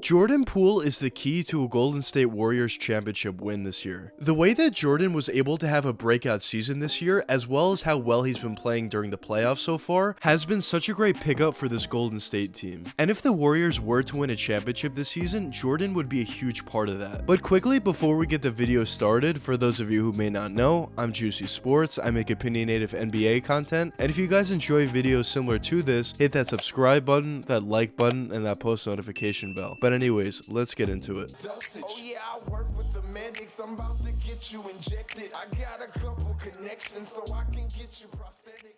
Jordan Poole is the key to a Golden State Warriors championship win this year. The way that Jordan was able to have a breakout season this year, as well as how well he's been playing during the playoffs so far, has been such a great pickup for this Golden State team. And if the Warriors were to win a championship this season, Jordan would be a huge part of that. But quickly, before we get the video started, for those of you who may not know, I'm Juicy Sports. I make opinionative NBA content, and if you guys enjoy videos similar to this, hit that subscribe button, that like button, and that post notification bell. But anyways, let's get into it. Oh yeah, I work with the medics. I'm about to get you injected. I got a couple connections so I can get you prosthetic.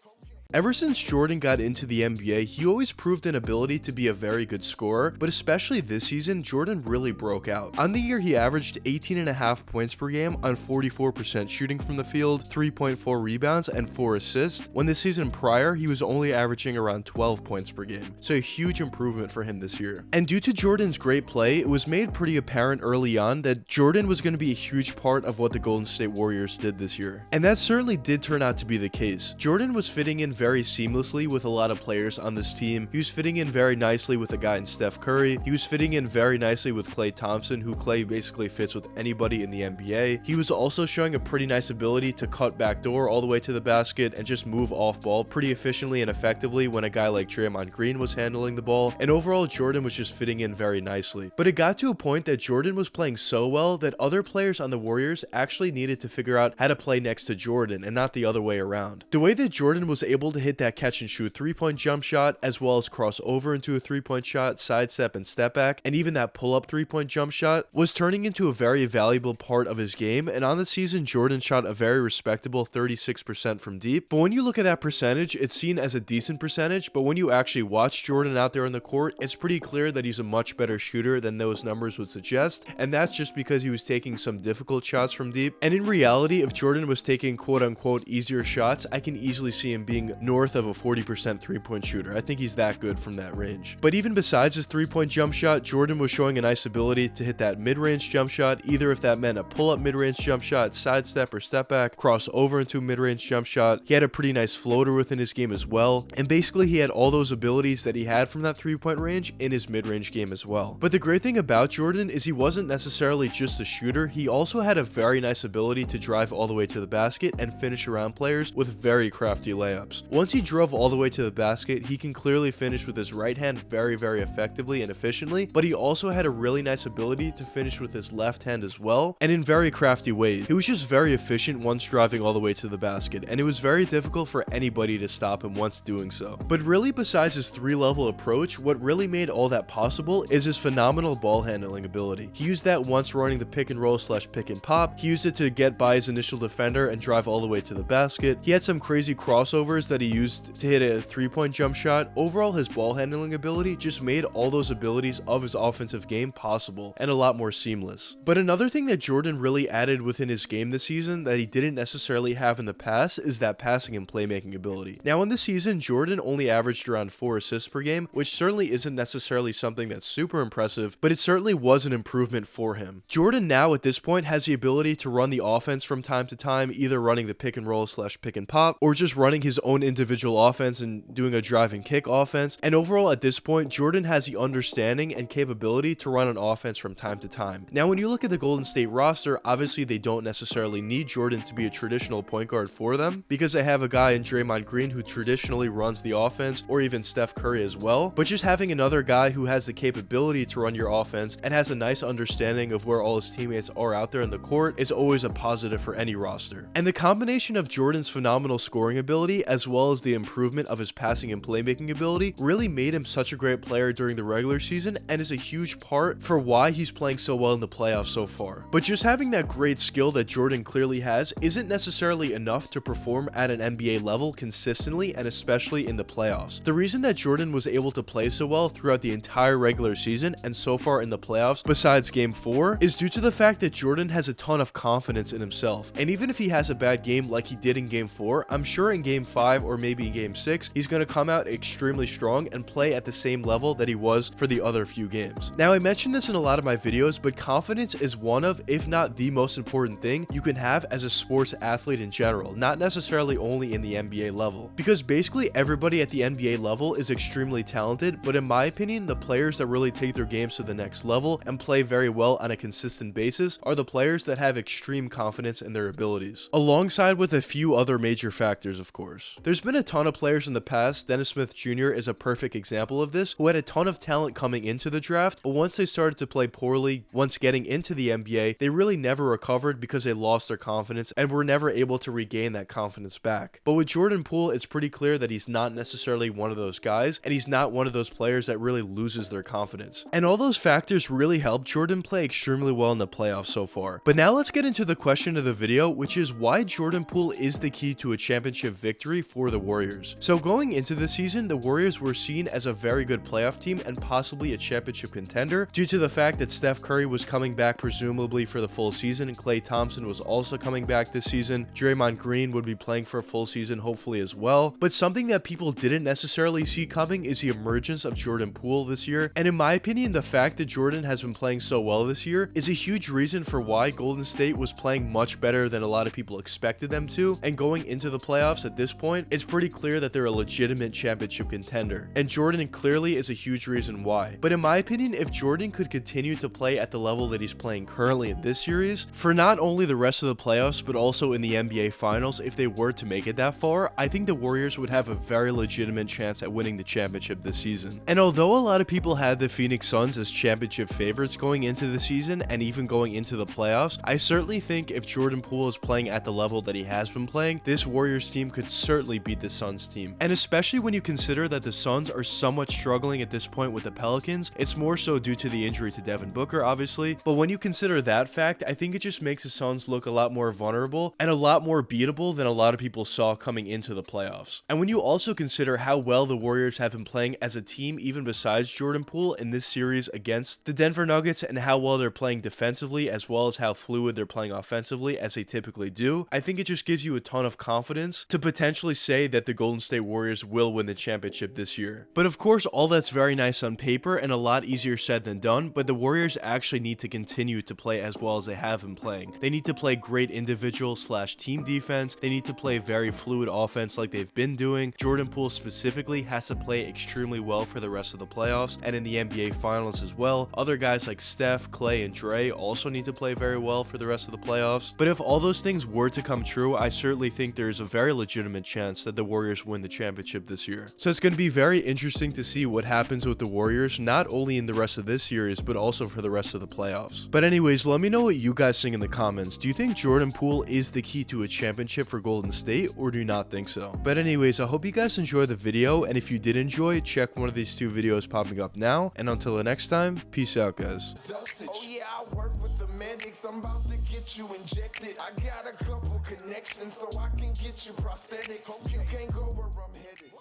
Ever since Jordan got into the NBA, he always proved an ability to be a very good scorer, but especially this season, Jordan really broke out. On the year, he averaged 18.5 points per game on 44% shooting from the field, 3.4 rebounds, and 4 assists, when the season prior, he was only averaging around 12 points per game. So a huge improvement for him this year. And due to Jordan's great play, it was made pretty apparent early on that Jordan was going to be a huge part of what the Golden State Warriors did this year. And that certainly did turn out to be the case. Jordan was fitting in very seamlessly with a lot of players on this team. He was fitting in very nicely with a guy in Steph Curry. He was fitting in very nicely with Klay Thompson, who Klay basically fits with anybody in the NBA. He was also showing a pretty nice ability to cut backdoor all the way to the basket and just move off ball pretty efficiently and effectively when a guy like Draymond Green was handling the ball. And overall, Jordan was just fitting in very nicely. But it got to a point that Jordan was playing so well that other players on the Warriors actually needed to figure out how to play next to Jordan and not the other way around. The way that Jordan was able to hit that catch and shoot 3-point jump shot, as well as cross over into a 3-point shot, sidestep and step back, and even that pull-up 3-point jump shot, was turning into a very valuable part of his game. And on the season, Jordan shot a very respectable 36% from deep. But when you look at that percentage, it's seen as a decent percentage, but when you actually watch Jordan out there on the court, it's pretty clear that he's a much better shooter than those numbers would suggest, and that's just because he was taking some difficult shots from deep. And in reality, if Jordan was taking quote-unquote easier shots, I can easily see him being north of a 40% three-point shooter. I think he's that good from that range. But even besides his three-point jump shot, Jordan was showing a nice ability to hit that mid-range jump shot, either if that meant a pull-up mid-range jump shot, sidestep or step back, cross over into a mid-range jump shot. He had a pretty nice floater within his game as well, and basically he had all those abilities that he had from that three-point range in his mid-range game as well. But the great thing about Jordan is he wasn't necessarily just a shooter, he also had a very nice ability to drive all the way to the basket and finish around players with very crafty layups. Once he drove all the way to the basket, he can clearly finish with his right hand very effectively and efficiently, but he also had a really nice ability to finish with his left hand as well, and in very crafty ways. He was just very efficient once driving all the way to the basket, and it was very difficult for anybody to stop him once doing so. But really, besides his 3-level approach, what really made all that possible is his phenomenal ball handling ability. He used that once running the pick and roll / pick and pop. He used it to get by his initial defender and drive all the way to the basket. He had some crazy crossovers that he used to hit a 3-point jump shot. Overall, his ball handling ability just made all those abilities of his offensive game possible and a lot more seamless. But another thing that Jordan really added within his game this season that he didn't necessarily have in the past is that passing and playmaking ability. Now in this season, Jordan only averaged around 4 assists per game, which certainly isn't necessarily something that's super impressive, but it certainly was an improvement for him. Jordan now at this point has the ability to run the offense from time to time, either running the pick and roll / pick and pop, or just running his own individual offense and doing a drive and kick offense. And overall at this point, Jordan has the understanding and capability to run an offense from time to time. Now when you look at the Golden State roster, obviously they don't necessarily need Jordan to be a traditional point guard for them, because they have a guy in Draymond Green who traditionally runs the offense, or even Steph Curry as well. But just having another guy who has the capability to run your offense and has a nice understanding of where all his teammates are out there in the court is always a positive for any roster. And the combination of Jordan's phenomenal scoring ability as well as the improvement of his passing and playmaking ability really made him such a great player during the regular season, and is a huge part for why he's playing so well in the playoffs so far. But just having that great skill that Jordan clearly has isn't necessarily enough to perform at an NBA level consistently, and especially in the playoffs. The reason that Jordan was able to play so well throughout the entire regular season and so far in the playoffs, besides game 4, is due to the fact that Jordan has a ton of confidence in himself. And even if he has a bad game like he did in game 4, I'm sure in game 5 5 or maybe game 6, he's going to come out extremely strong and play at the same level that he was for the other few games. Now, I mentioned this in a lot of my videos, but confidence is one of, if not the most important thing you can have as a sports athlete in general, not necessarily only in the NBA level. Because basically everybody at the NBA level is extremely talented, but in my opinion, the players that really take their games to the next level and play very well on a consistent basis are the players that have extreme confidence in their abilities, alongside with a few other major factors, of course. There's been a ton of players in the past. Dennis Smith Jr. is a perfect example of this, who had a ton of talent coming into the draft, but once they started to play poorly, once getting into the NBA, they really never recovered because they lost their confidence and were never able to regain that confidence back. But with Jordan Poole, it's pretty clear that he's not necessarily one of those guys, and he's not one of those players that really loses their confidence. And all those factors really helped Jordan play extremely well in the playoffs so far. But now let's get into the question of the video, which is why Jordan Poole is the key to a championship victory for the Warriors. So going into the season, the Warriors were seen as a very good playoff team and possibly a championship contender due to the fact that Steph Curry was coming back presumably for the full season, and Klay Thompson was also coming back this season. Draymond Green would be playing for a full season hopefully as well. But something that people didn't necessarily see coming is the emergence of Jordan Poole this year, and in my opinion, the fact that Jordan has been playing so well this year is a huge reason for why Golden State was playing much better than a lot of people expected them to, and going into the playoffs at this point, it's pretty clear that they're a legitimate championship contender, and Jordan clearly is a huge reason why. But in my opinion, if Jordan could continue to play at the level that he's playing currently in this series, for not only the rest of the playoffs, but also in the NBA Finals, if they were to make it that far, I think the Warriors would have a very legitimate chance at winning the championship this season. And although a lot of people had the Phoenix Suns as championship favorites going into the season and even going into the playoffs, I certainly think if Jordan Poole is playing at the level that he has been playing, this Warriors team could certainly beat the Suns team. And especially when you consider that the Suns are somewhat struggling at this point with the Pelicans, it's more so due to the injury to Devin Booker, obviously. But when you consider that fact, I think it just makes the Suns look a lot more vulnerable and a lot more beatable than a lot of people saw coming into the playoffs. And when you also consider how well the Warriors have been playing as a team, even besides Jordan Poole in this series against the Denver Nuggets, and how well they're playing defensively as well as how fluid they're playing offensively as they typically do, I think it just gives you a ton of confidence to potentially say that the Golden State Warriors will win the championship this year. But of course, all that's very nice on paper and a lot easier said than done, but the Warriors actually need to continue to play as well as they have been playing. They need to play great individual / team defense. They need to play very fluid offense like they've been doing. Jordan Poole specifically has to play extremely well for the rest of the playoffs and in the NBA Finals as well. Other guys like Steph, Klay, and Dre also need to play very well for the rest of the playoffs. But if all those things were to come true, I certainly think there's a very legitimate chance that the Warriors win the championship this year. So it's going to be very interesting to see what happens with the Warriors, not only in the rest of this series, but also for the rest of the playoffs. But anyways, let me know what you guys think in the comments. Do you think Jordan Poole is the key to a championship for Golden State, or do you not think so? But anyways, I hope you guys enjoyed the video, and if you did enjoy, check one of these two videos popping up now, and until the next time, peace out, guys. Oh yeah, I work with the medics. I'm about to get you injected. I got a couple connections so I can get you prosthetics. Hope you can't go where I'm headed.